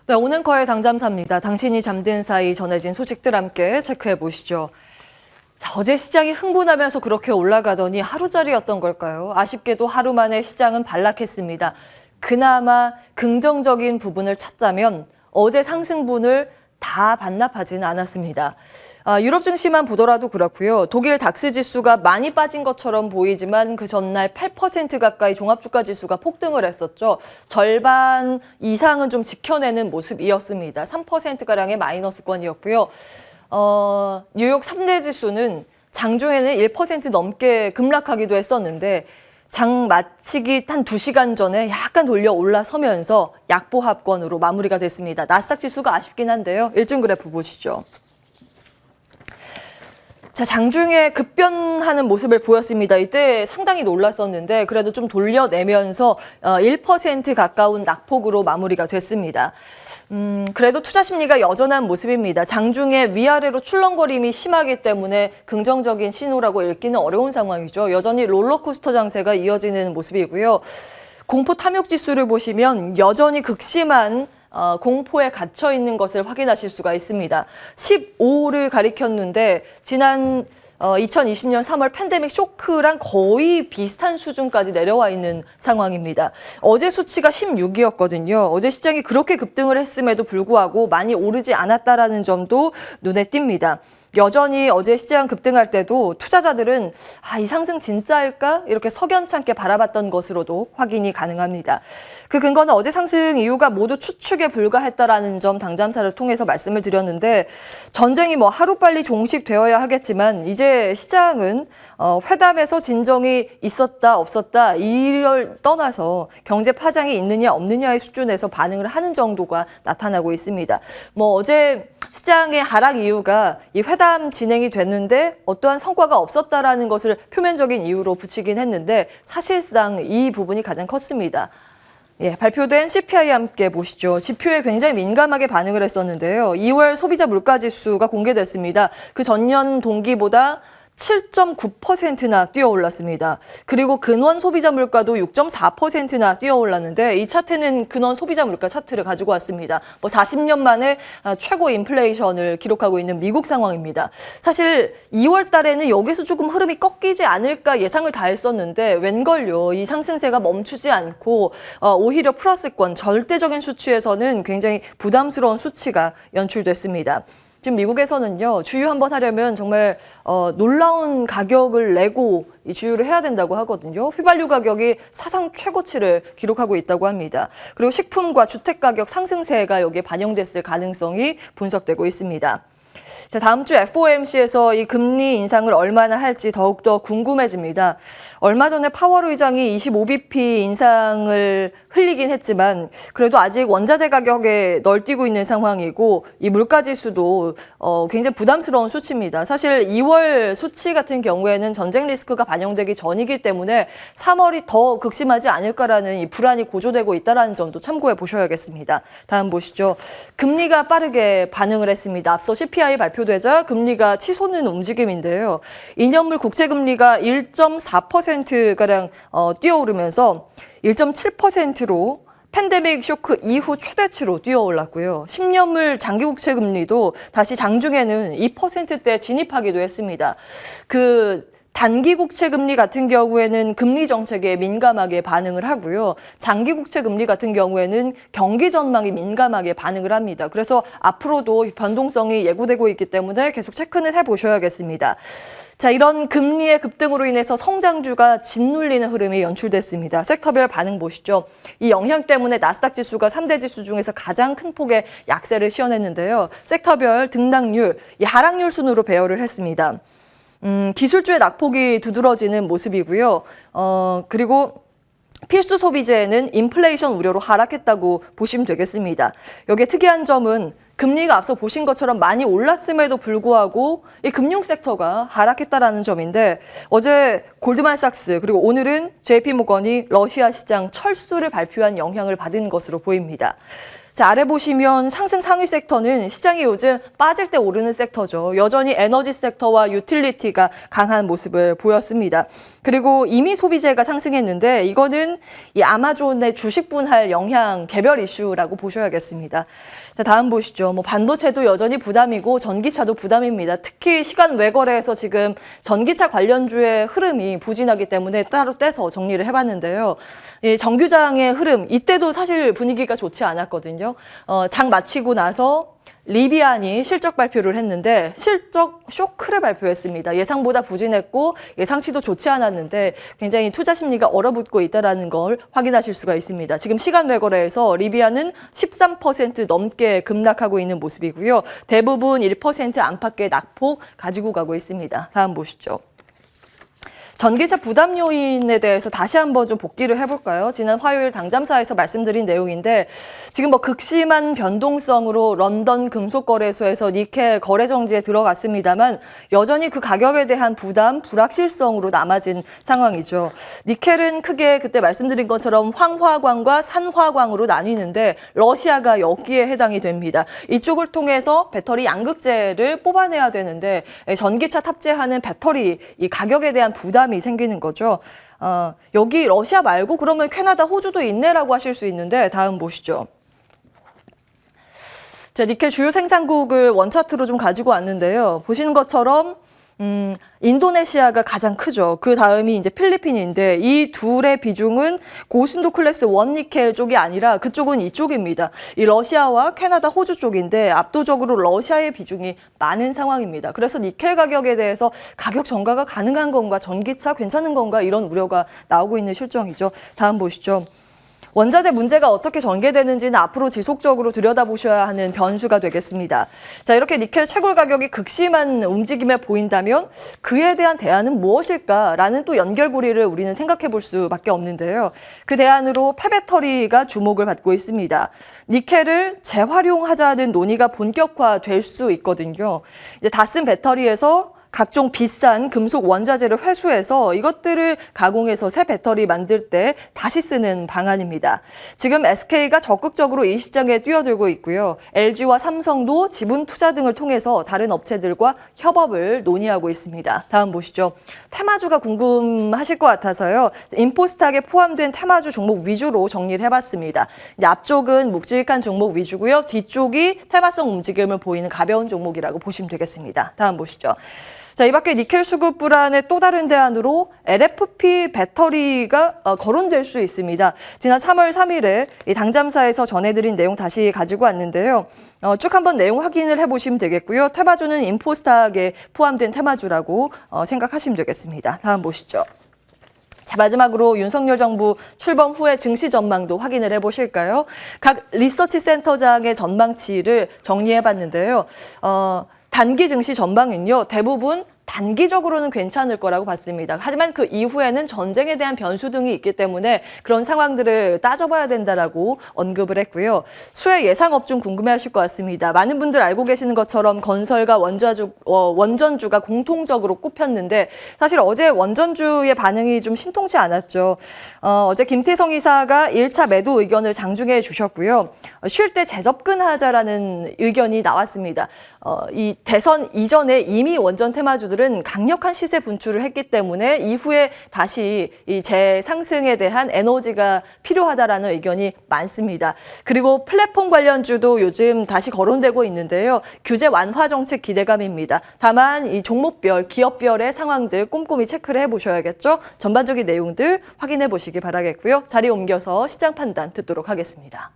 네, 오는커의 당잠사입니다. 당신이 잠든 사이 전해진 소식들 함께 체크해 보시죠. 자, 어제 시장이 흥분하면서 그렇게 올라가더니 하루짜리였던 걸까요? 아쉽게도 하루 만에 시장은 반락했습니다. 그나마 긍정적인 부분을 찾자면 어제 상승분을 다 반납하지는 않았습니다. 유럽 증시만 보더라도 그렇고요. 독일 닥스 지수가 많이 빠진 것처럼 보이지만 그 전날 8% 가까이 종합주가 지수가 폭등을 했었죠. 절반 이상은 좀 지켜내는 모습이었습니다. 3%가량의 마이너스권이었고요. 뉴욕 3대 지수는 장중에는 1% 넘게 급락하기도 했었는데 장 마치기 한 2시간 전에 약간 돌려 올라서면서 약보합권으로 마무리가 됐습니다. 나스닥 지수가 아쉽긴 한데요. 일중 그래프 보시죠. 자, 장중에 급변하는 모습을 보였습니다. 이때 상당히 놀랐었는데 그래도 좀 돌려내면서 1% 가까운 낙폭으로 마무리가 됐습니다. 그래도 투자 심리가 여전한 모습입니다. 장중에 위아래로 출렁거림이 심하기 때문에 긍정적인 신호라고 읽기는 어려운 상황이죠. 여전히 롤러코스터 장세가 이어지는 모습이고요. 공포 탐욕 지수를 보시면 여전히 극심한 공포에 갇혀 있는 것을 확인하실 수가 있습니다. 15를 가리켰는데 지난 2020년 3월 팬데믹 쇼크랑 거의 비슷한 수준까지 내려와 있는 상황입니다. 어제 수치가 16이었거든요. 어제 시장이 그렇게 급등을 했음에도 불구하고 많이 오르지 않았다라는 점도 눈에 띕니다. 여전히 어제 시장 급등할 때도 투자자들은 이 상승 진짜일까? 이렇게 석연찮게 바라봤던 것으로도 확인이 가능합니다. 그 근거는 어제 상승 이유가 모두 추측에 불과했다라는 점 당잠사를 통해서 말씀을 드렸는데 전쟁이 하루빨리 종식되어야 하겠지만 이제 시장은 회담에서 진정이 있었다 없었다 이를 떠나서 경제 파장이 있느냐 없느냐의 수준에서 반응을 하는 정도가 나타나고 있습니다. 어제 시장의 하락 이유가 이 회담 진행이 됐는데 어떠한 성과가 없었다라는 것을 표면적인 이유로 붙이긴 했는데 사실상 이 부분이 가장 컸습니다. 발표된 CPI 함께 보시죠. 지표에 굉장히 민감하게 반응을 했었는데요. 2월 소비자 물가지수가 공개됐습니다. 그 전년 동기보다 7.9%나 뛰어올랐습니다. 그리고 근원 소비자 물가도 6.4%나 뛰어올랐는데 이 차트는 근원 소비자 물가 차트를 가지고 왔습니다. 40년 만에 최고 인플레이션을 기록하고 있는 미국 상황입니다. 사실 2월 달에는 여기서 조금 흐름이 꺾이지 않을까 예상을 다 했었는데 웬걸요. 이 상승세가 멈추지 않고 오히려 플러스권 절대적인 수치에서는 굉장히 부담스러운 수치가 연출됐습니다. 지금 미국에서는요, 주유 한번 하려면 정말 놀라운 가격을 내고 이 주유를 해야 된다고 하거든요. 휘발유 가격이 사상 최고치를 기록하고 있다고 합니다. 그리고 식품과 주택 가격 상승세가 여기에 반영됐을 가능성이 분석되고 있습니다. 자, 다음 주 FOMC에서 이 금리 인상을 얼마나 할지 더욱더 궁금해집니다. 얼마 전에 파월 의장이 25bp 인상을 흘리긴 했지만 그래도 아직 원자재 가격에 널뛰고 있는 상황이고 이 물가지수도 굉장히 부담스러운 수치입니다. 사실 2월 수치 같은 경우에는 전쟁 리스크가 반영되기 전이기 때문에 3월이 더 극심하지 않을까라는 이 불안이 고조되고 있다는 점도 참고해 보셔야겠습니다. 다음 보시죠. 금리가 빠르게 반응을 했습니다. 앞서 CPI 발표되자 금리가 치솟는 움직임인데요. 2년물 국채금리가 1.4%가량 뛰어오르면서 1.7%로 팬데믹 쇼크 이후 최대치로 뛰어올랐고요. 10년물 장기국채 금리도 다시 장중에는 2%대 진입하기도 했습니다. 단기 국채 금리 같은 경우에는 금리 정책에 민감하게 반응을 하고요. 장기 국채 금리 같은 경우에는 경기 전망이 민감하게 반응을 합니다. 그래서 앞으로도 변동성이 예고되고 있기 때문에 계속 체크는 해보셔야겠습니다. 자, 이런 금리의 급등으로 인해서 성장주가 짓눌리는 흐름이 연출됐습니다. 섹터별 반응 보시죠. 이 영향 때문에 나스닥 지수가 3대 지수 중에서 가장 큰 폭의 약세를 시현했는데요. 섹터별 등락률, 이 하락률 순으로 배열을 했습니다. 기술주의 낙폭이 두드러지는 모습이고요. 그리고 필수 소비재는 인플레이션 우려로 하락했다고 보시면 되겠습니다. 여기에 특이한 점은 금리가 앞서 보신 것처럼 많이 올랐음에도 불구하고 이 금융 섹터가 하락했다라는 점인데 어제 골드만삭스 그리고 오늘은 JP모건이 러시아 시장 철수를 발표한 영향을 받은 것으로 보입니다. 자, 아래 보시면 상승 상위 섹터는 시장이 요즘 빠질 때 오르는 섹터죠. 여전히 에너지 섹터와 유틸리티가 강한 모습을 보였습니다. 그리고 이미 소비재가 상승했는데 이거는 이 아마존의 주식 분할 영향 개별 이슈라고 보셔야겠습니다. 자, 다음 보시죠. 뭐 반도체도 여전히 부담이고 전기차도 부담입니다. 특히 시간 외거래에서 지금 전기차 관련주의 흐름이 부진하기 때문에 따로 떼서 정리를 해봤는데요. 이 정규장의 흐름, 이때도 사실 분위기가 좋지 않았거든요. 장 마치고 나서 리비안이 실적 발표를 했는데 실적 쇼크를 발표했습니다. 예상보다 부진했고 예상치도 좋지 않았는데 굉장히 투자 심리가 얼어붙고 있다는 걸 확인하실 수가 있습니다. 지금 시간 외거래에서 리비안은 13% 넘게 급락하고 있는 모습이고요. 대부분 1% 안팎의 낙폭 가지고 가고 있습니다. 다음 보시죠. 전기차 부담 요인에 대해서 다시 한번 좀 복기를 해볼까요? 지난 화요일 당잠사에서 말씀드린 내용인데 지금 뭐 극심한 변동성으로 런던 금속거래소에서 니켈 거래 정지에 들어갔습니다만 여전히 그 가격에 대한 부담, 불확실성으로 남아진 상황이죠. 니켈은 크게 그때 말씀드린 것처럼 황화광과 산화광으로 나뉘는데 러시아가 여기에 해당이 됩니다. 이쪽을 통해서 배터리 양극재를 뽑아내야 되는데 전기차 탑재하는 배터리 이 가격에 대한 부담 이 생기는 거죠. 여기 러시아 말고 그러면 캐나다, 호주도 있네라고 하실 수 있는데 다음 보시죠. 자, 니켈 주요 생산국을 원차트로 좀 가지고 왔는데요. 보시는 것처럼 인도네시아가 가장 크죠. 그 다음이 이제 필리핀인데 이 둘의 비중은 고순도 클래스 원니켈 쪽이 아니라 그쪽은 이쪽입니다. 이 러시아와 캐나다, 호주 쪽인데 압도적으로 러시아의 비중이 많은 상황입니다. 그래서 니켈 가격에 대해서 가격 전가가 가능한 건가, 전기차 괜찮은 건가 이런 우려가 나오고 있는 실정이죠. 다음 보시죠. 원자재 문제가 어떻게 전개되는지는 앞으로 지속적으로 들여다보셔야 하는 변수가 되겠습니다. 자, 이렇게 니켈 채굴 가격이 극심한 움직임을 보인다면 그에 대한 대안은 무엇일까라는 또 연결고리를 우리는 생각해 볼 수밖에 없는데요. 그 대안으로 폐배터리가 주목을 받고 있습니다. 니켈을 재활용하자는 논의가 본격화될 수 있거든요. 이제 다 쓴 배터리에서 각종 비싼 금속 원자재를 회수해서 이것들을 가공해서 새 배터리 만들 때 다시 쓰는 방안입니다. 지금 SK가 적극적으로 이 시장에 뛰어들고 있고요. LG와 삼성도 지분 투자 등을 통해서 다른 업체들과 협업을 논의하고 있습니다. 다음 보시죠. 테마주가 궁금하실 것 같아서요. 인포스탁에 포함된 테마주 종목 위주로 정리를 해봤습니다. 이제 앞쪽은 묵직한 종목 위주고요. 뒤쪽이 테마성 움직임을 보이는 가벼운 종목이라고 보시면 되겠습니다. 다음 보시죠. 자, 이 밖에 니켈 수급 불안의 또 다른 대안으로 LFP 배터리가 거론될 수 있습니다. 지난 3월 3일에 이 당잠사에서 전해드린 내용 다시 가지고 왔는데요. 쭉 한번 내용 확인을 해보시면 되겠고요. 테마주는 인포스탁에 포함된 테마주라고 생각하시면 되겠습니다. 다음 보시죠. 자, 마지막으로 윤석열 정부 출범 후의 증시 전망도 확인을 해보실까요? 각 리서치 센터장의 전망치를 정리해봤는데요. 단기 증시 전망은요, 대부분 단기적으로는 괜찮을 거라고 봤습니다. 하지만 그 이후에는 전쟁에 대한 변수 등이 있기 때문에 그런 상황들을 따져봐야 된다라고 언급을 했고요. 수혜 예상업 중 궁금해하실 것 같습니다. 많은 분들 알고 계시는 것처럼 건설과 원전주가 공통적으로 꼽혔는데 사실 어제 원전주의 반응이 좀 신통치 않았죠. 어제 김태성 이사가 1차 매도 의견을 장중해 주셨고요. 쉴 때 재접근하자라는 의견이 나왔습니다. 이 대선 이전에 이미 원전 테마주들은 강력한 시세 분출을 했기 때문에 이후에 다시 이 재상승에 대한 에너지가 필요하다라는 의견이 많습니다. 그리고 플랫폼 관련주도 요즘 다시 거론되고 있는데요. 규제 완화 정책 기대감입니다. 다만 이 종목별, 기업별의 상황들 꼼꼼히 체크를 해보셔야겠죠. 전반적인 내용들 확인해 보시기 바라겠고요. 자리 옮겨서 시장 판단 듣도록 하겠습니다.